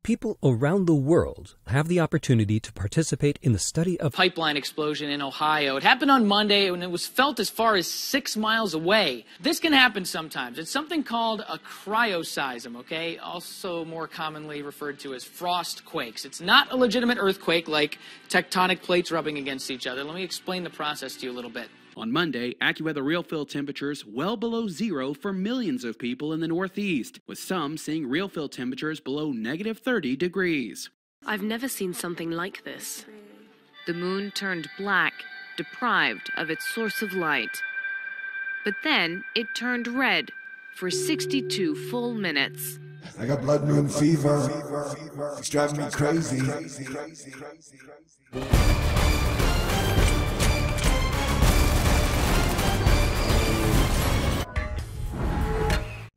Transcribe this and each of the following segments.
People around the world have the opportunity to participate in the study of pipeline explosion in Ohio. It happened on Monday and it was felt as far as 6 miles away. This can happen sometimes. It's something called a cryoseism, okay? Also more commonly referred to as frost quakes. It's not a legitimate earthquake like tectonic plates rubbing against each other. Let me explain the process to you a little bit. On Monday, AccuWeather real-fill temperatures well below zero for millions of people in the Northeast, with some seeing real-fill temperatures below -30 degrees. I've never seen something like this. The moon turned black, deprived of its source of light. But then it turned red for 62 full minutes. I got blood moon fever. It's driving me crazy.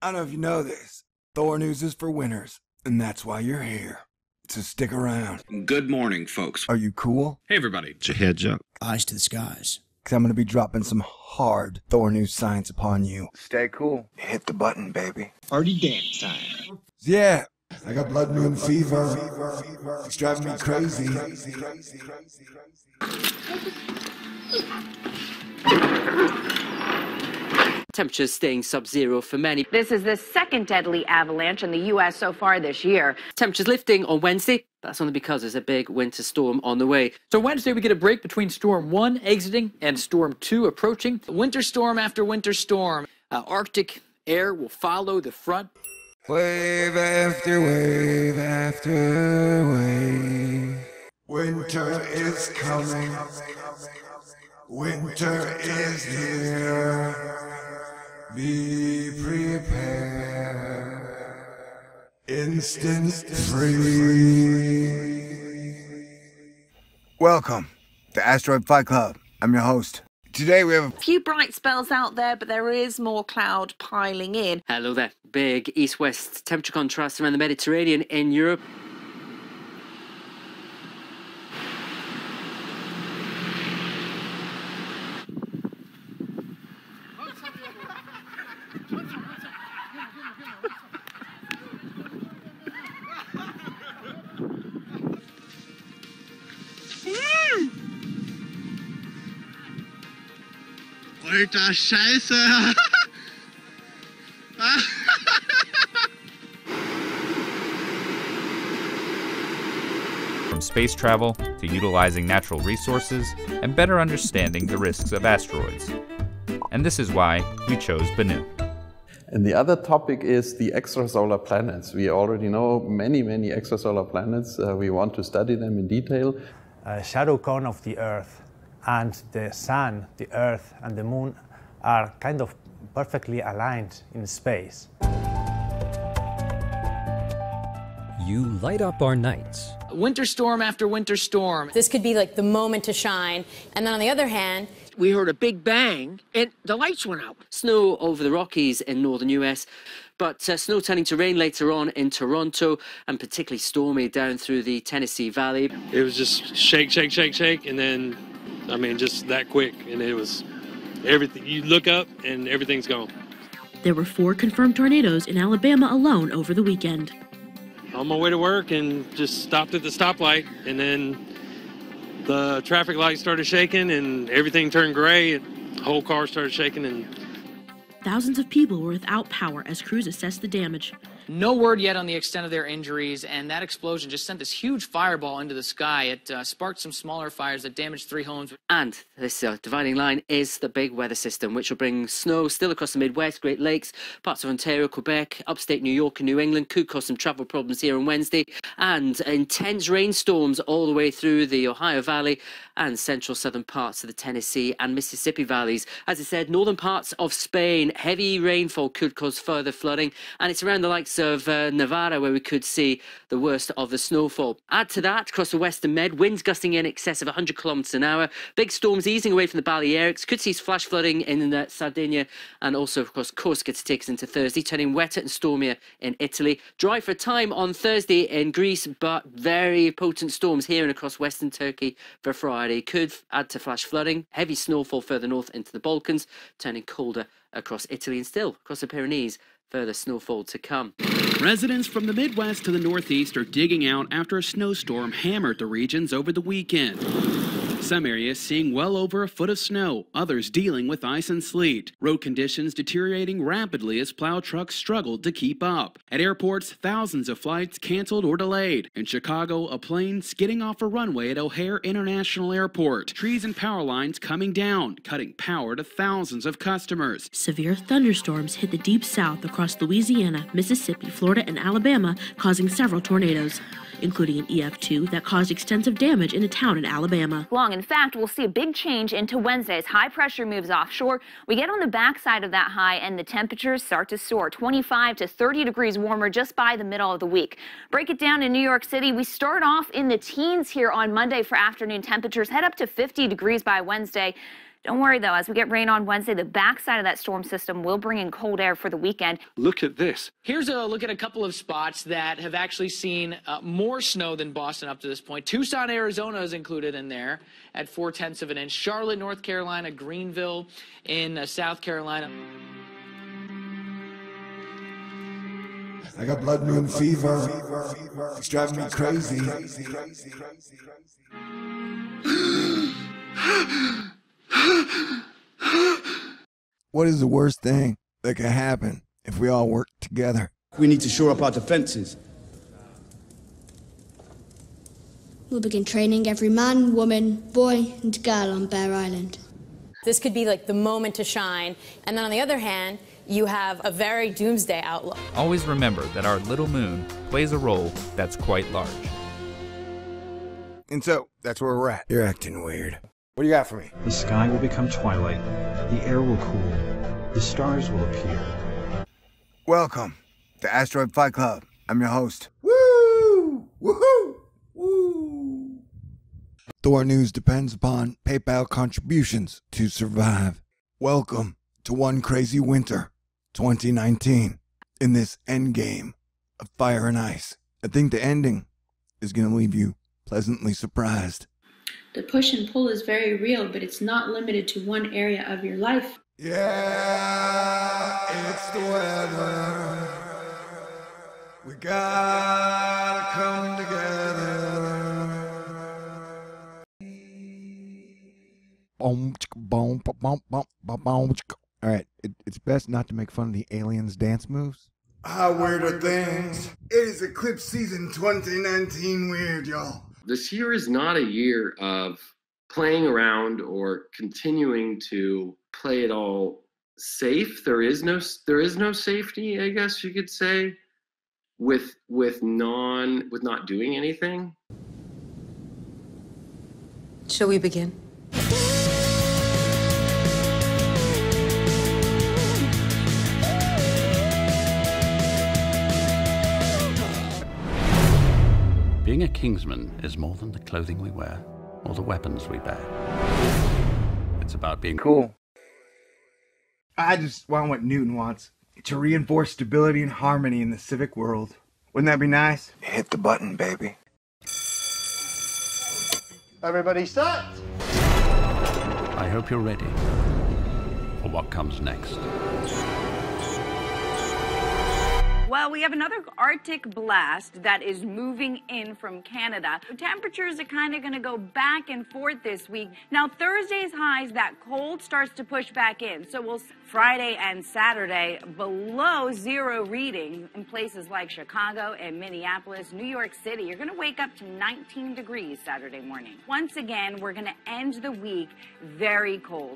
I don't know if you know this. Thor News is for winners, and that's why you're here. So stick around. Good morning, folks. Are you cool? Hey, everybody. It's your heads up. Eyes to the skies. Because I'm going to be dropping some hard Thor News science upon you. Stay cool. Hit the button, baby. Party dance time. Yeah. I got blood moon fever. It's driving me crazy. Temperatures staying sub-zero for many. This is the second deadly avalanche in the U.S. so far this year. Temperatures lifting on Wednesday. That's only because there's a big winter storm on the way. So Wednesday we get a break between Storm 1 exiting and Storm 2 approaching. Winter storm after winter storm. Arctic air will follow the front. Wave after wave after wave. Winter is coming. Winter is here. Be prepared. Instant freeze. Welcome to Asteroid Fight Club. I'm your host. Today we have a few bright spells out there, but there is more cloud piling in. Hello there. Big east-west temperature contrast around the Mediterranean in Europe. Alter Scheiße! From space travel to utilizing natural resources and better understanding the risks of asteroids. And this is why we chose Bennu. And the other topic is the extrasolar planets. We already know many extrasolar planets. We want to study them in detail. A shadow cone of the Earth and the Sun, the Earth, and the Moon are kind of perfectly aligned in space. You light up our nights. Winter storm after winter storm. This could be like the moment to shine. And then on the other hand, we heard a big bang and the lights went out. Snow over the Rockies in northern US, but snow turning to rain later on in Toronto, and particularly stormy down through the Tennessee Valley. It was just shake, shake, shake, shake, and then, I mean, just that quick, and it was everything. You look up and everything's gone. There were 4 confirmed tornadoes in Alabama alone over the weekend. On my way to work and just stopped at the stoplight, and then the traffic light started shaking and everything turned gray and the whole car started shaking. And thousands of people were without power as crews assessed the damage. No word yet on the extent of their injuries, and that explosion just sent this huge fireball into the sky. It sparked some smaller fires that damaged 3 homes. And this dividing line is the big weather system, which will bring snow still across the Midwest, Great Lakes, parts of Ontario, Quebec, upstate New York and New England. Could cause some travel problems here on Wednesday. And intense rainstorms all the way through the Ohio Valley and central southern parts of the Tennessee and Mississippi valleys. As I said, northern parts of Spain, heavy rainfall could cause further flooding. And it's around the likes of Nevada where we could see the worst of the snowfall. Add to that, across the western Med, winds gusting in excess of 100 kilometers an hour. Big storms easing away from the Balearics. Could see flash flooding in Sardinia, and also, of course, Corsica to take us into Thursday, turning wetter and stormier in Italy. Dry for a time on Thursday in Greece, but very potent storms here and across western Turkey for Friday. Could add to flash flooding. Heavy snowfall further north into the Balkans, turning colder across Italy, and still across the Pyrenees. Further snowfall to come. Residents from the Midwest to the Northeast are digging out after a snowstorm hammered the regions over the weekend. Some areas seeing well over a foot of snow, others dealing with ice and sleet. Road conditions deteriorating rapidly as plow trucks struggled to keep up. At airports, thousands of flights canceled or delayed. In Chicago, a plane skidding off a runway at O'Hare International Airport. Trees and power lines coming down, cutting power to thousands of customers. Severe thunderstorms hit the deep south across Louisiana, Mississippi, Florida, and Alabama, causing several tornadoes, including an EF2 that caused extensive damage in a town in Alabama. In fact, we'll see a big change into Wednesday as high pressure moves offshore. We get on the backside of that high and the temperatures start to soar, 25 to 30 degrees warmer just by the middle of the week. Break it down in New York City. We start off in the teens here on Monday for afternoon temperatures, head up to 50 degrees by Wednesday. Don't worry, though, as we get rain on Wednesday, the backside of that storm system will bring in cold air for the weekend. Look at this. Here's a look at a couple of spots that have actually seen more snow than Boston up to this point. Tucson, Arizona is included in there at 0.4 of an inch. Charlotte, North Carolina, Greenville in South Carolina. I got blood moon fever. It's driving me crazy. What is the worst thing that could happen if we all work together? We need to shore up our defenses. We'll begin training every man, woman, boy, and girl on Bear Island. This could be like the moment to shine. And then on the other hand, you have a very doomsday outlook. Always remember that our little moon plays a role that's quite large. And so, that's where we're at. You're acting weird. What do you got for me? The sky will become twilight. The air will cool. The stars will appear. Welcome to Asteroid Fight Club. I'm your host. Woo! Woohoo! Woo! Thor News depends upon PayPal contributions to survive. Welcome to One Crazy Winter 2019 in this endgame of fire and ice. I think the ending is going to leave you pleasantly surprised. The push and pull is very real, but it's not limited to one area of your life. Yeah, it's the weather. We gotta come together. All right, it's best not to make fun of the aliens' dance moves. How weird are things? It is Eclipse Season 2019 weird, y'all. This year is not a year of playing around or continuing to play it all safe. There is no safety, I guess you could say, with not doing anything. Shall we begin? Being a Kingsman is more than the clothing we wear or the weapons we bear. It's about being cool. I just want what Newton wants, to reinforce stability and harmony in the civic world. Wouldn't that be nice? Hit the button, baby. Everybody set! I hope you're ready for what comes next. Well, we have another Arctic blast that is moving in from Canada. Temperatures are kind of going to go back and forth this week. Now, Thursday's highs, that cold starts to push back in. So we'll Friday and Saturday below zero reading in places like Chicago and Minneapolis, New York City. You're going to wake up to 19 degrees Saturday morning. Once again, we're going to end the week very cold.